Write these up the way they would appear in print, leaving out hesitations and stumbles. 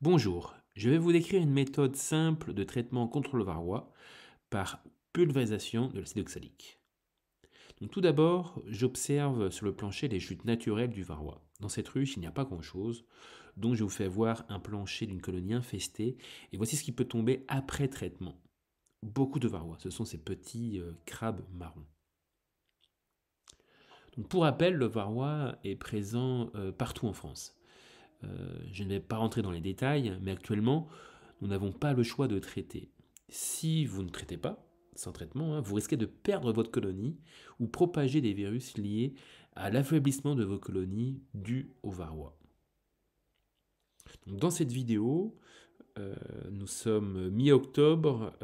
Bonjour, je vais vous décrire une méthode simple de traitement contre le varroa par pulvérisation de l'acide oxalique. Donc, tout d'abord, j'observe sur le plancher les chutes naturelles du varroa. Dans cette ruche, il n'y a pas grand-chose, donc je vous fais voir un plancher d'une colonie infestée, et voici ce qui peut tomber après traitement. Beaucoup de varroa, ce sont ces petits crabes marrons. Donc, pour rappel, le varroa est présent partout en France. Je ne vais pas rentrer dans les détails, mais actuellement, nous n'avons pas le choix de traiter. Si vous ne traitez pas, sans traitement, vous risquez de perdre votre colonie ou propager des virus liés à l'affaiblissement de vos colonies dû au varroa. Donc, dans cette vidéo, nous sommes mi-octobre,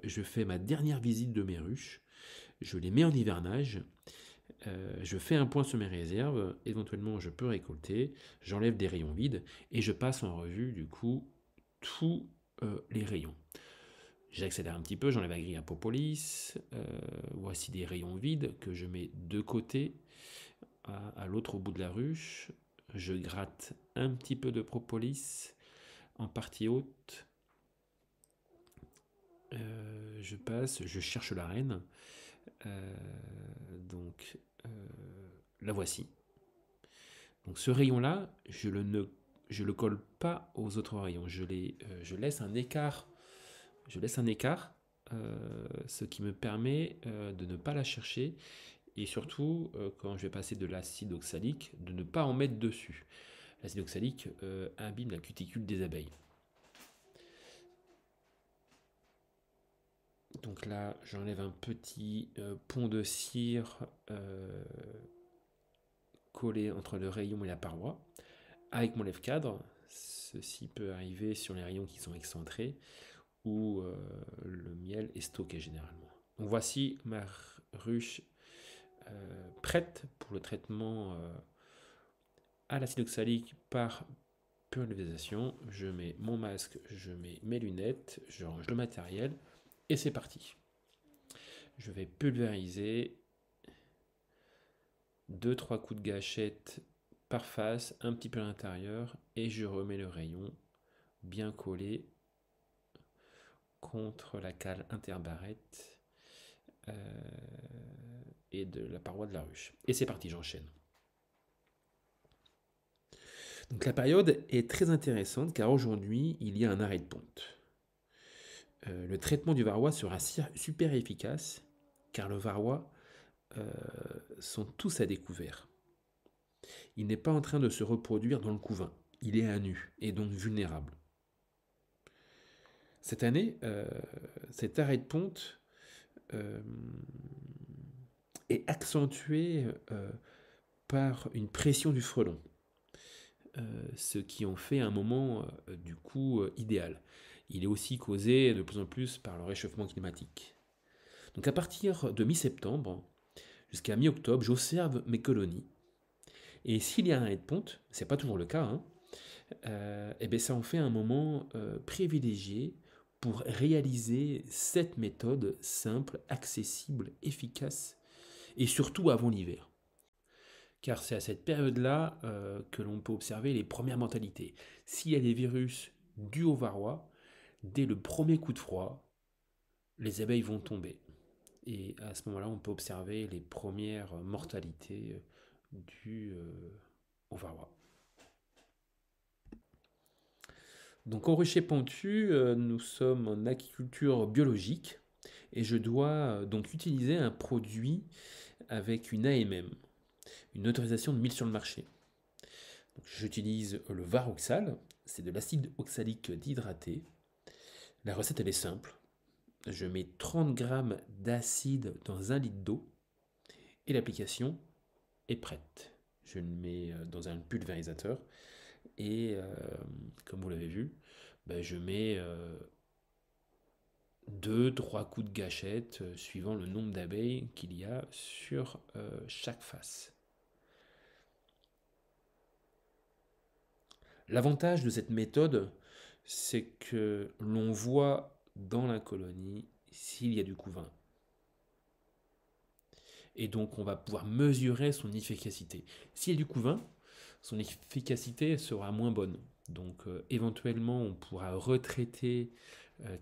je fais ma dernière visite de mes ruches, je les mets en hivernage, je fais un point sur mes réserves, éventuellement je peux récolter, j'enlève des rayons vides et je passe en revue du coup tous les rayons. J'accélère un petit peu, j'enlève la grille à propolis. Voici des rayons vides que je mets de côté à l'autre bout de la ruche. Je gratte un petit peu de propolis en partie haute. Je passe, je cherche la reine. Donc la voici. Donc ce rayon-là, je le colle pas aux autres rayons. Je laisse un écart. Ce qui me permet de ne pas la chercher et surtout, quand je vais passer de l'acide oxalique, de ne pas en mettre dessus. L'acide oxalique imbibe la cuticule des abeilles. Donc là, j'enlève un petit pont de cire collé entre le rayon et la paroi. Avec mon lève-cadre, ceci peut arriver sur les rayons qui sont excentrés, où le miel est stocké généralement. Donc voici ma ruche prête pour le traitement à l'acide oxalique par pulvérisation. Je mets mon masque, je mets mes lunettes, je range le matériel et c'est parti. Je vais pulvériser 2-3 coups de gâchette par face, un petit peu à l'intérieur et je remets le rayon bien collé contre la cale interbarrette et de la paroi de la ruche. Et c'est parti, j'enchaîne. Donc la période est très intéressante car aujourd'hui il y a un arrêt de ponte. Le traitement du varroa sera super efficace car le varroa sont tous à découvert. Il n'est pas en train de se reproduire dans le couvain, il est à nu et donc vulnérable. Cette année, cet arrêt de ponte est accentué par une pression du frelon, ce qui en fait un moment du coup idéal. Il est aussi causé de plus en plus par le réchauffement climatique. Donc à partir de mi-septembre jusqu'à mi-octobre, j'observe mes colonies. Et s'il y a un arrêt de ponte, c'est pas toujours le cas, et bien ça en fait un moment privilégié pour réaliser cette méthode simple, accessible, efficace, et surtout avant l'hiver. Car c'est à cette période-là que l'on peut observer les premières mortalités. S'il y a des virus dus au varroa, dès le premier coup de froid, les abeilles vont tomber. Et à ce moment-là, on peut observer les premières mortalités dues au varroa. Donc en rucher pentu, nous sommes en agriculture biologique et je dois donc utiliser un produit avec une AMM, une autorisation de mise sur le marché. J'utilise le Varoxal, c'est de l'acide oxalique déshydraté. La recette elle est simple. Je mets 30 g d'acide dans 1 litre d'eau et l'application est prête. Je le mets dans un pulvérisateur et comme vous l'avez vu, je mets 2-3 coups de gâchette suivant le nombre d'abeilles qu'il y a sur chaque face. L'avantage de cette méthode, c'est que l'on voit dans la colonie s'il y a du couvain. Et donc on va pouvoir mesurer son efficacité. S'il y a du couvain, son efficacité sera moins bonne. Donc éventuellement, on pourra retraiter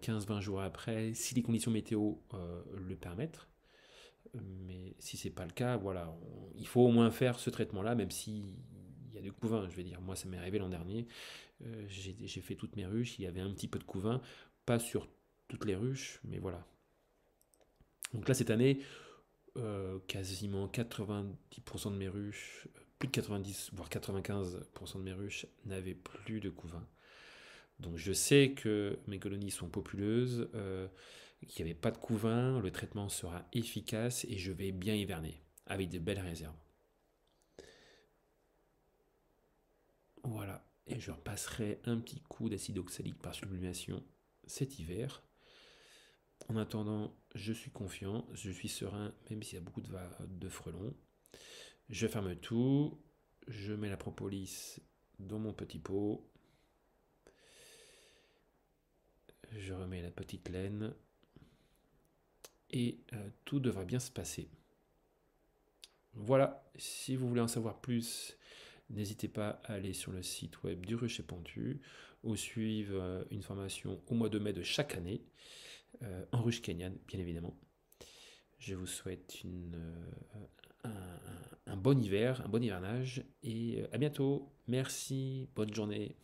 15-20 jours après si les conditions météo le permettent. Mais si c'est pas le cas, voilà, il faut au moins faire ce traitement-là, même s'il y a du couvain. Je vais dire, moi, ça m'est arrivé l'an dernier. J'ai fait toutes mes ruches, il y avait un petit peu de couvain, pas sur toutes les ruches, mais voilà. Donc là, cette année, quasiment 90% de mes ruches, plus de 90, voire 95% de mes ruches n'avaient plus de couvain. Donc je sais que mes colonies sont populeuses, qu'il n'y avait pas de couvain, le traitement sera efficace et je vais bien hiverner, avec de belles réserves. Voilà, et je repasserai un petit coup d'acide oxalique par sublimation cet hiver. En attendant, je suis confiant, je suis serein, même s'il y a beaucoup de frelons. Je ferme tout, je mets la propolis dans mon petit pot, je remets la petite laine et tout devrait bien se passer. Voilà, si vous voulez en savoir plus, n'hésitez pas à aller sur le site web du Rucher Pentu ou suivre une formation au mois de mai de chaque année, en ruche kenyane, bien évidemment. Je vous souhaite un bon hiver, un bon hivernage et à bientôt. Merci, bonne journée.